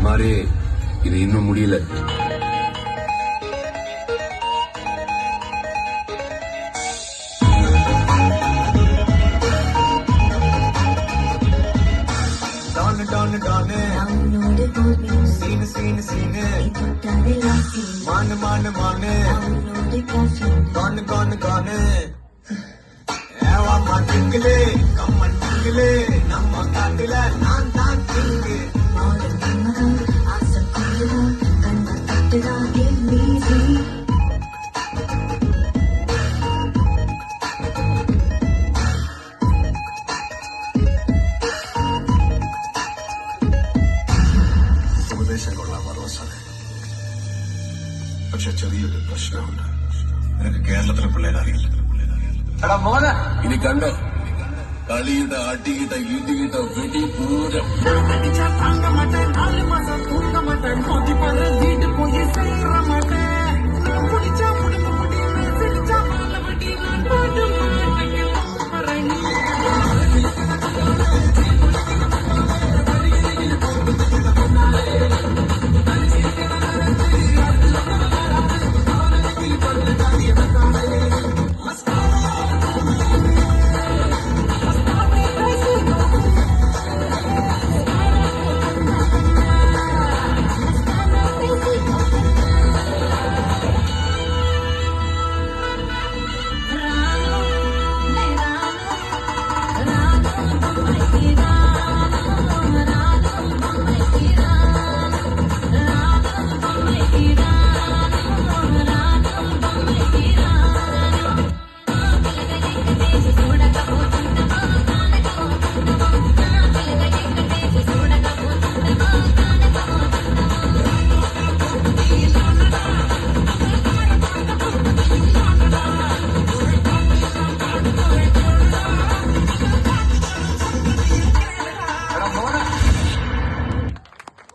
மாறி இது இன்னும் முடியல. நம்ம காட்டுல நான் தான் கிங்கு. ഉപദേശം കൊള്ളാൻ പറവസാണ്. പക്ഷെ ചെറിയൊരു പ്രശ്നമുണ്ട്. നിനക്ക് കേരളത്തിലെ പിള്ളേരെ അറിയില്ല. എടാ മോനെ, ഇനി കണ്ട് കളിയുടെ അടിയിട്ട ഇടിയിട്ട വെടി പൂരം தாங்க மாட்டேன் 4 மாசம் தூங்க மாட்டேன் வீட்டு போய் செய்யற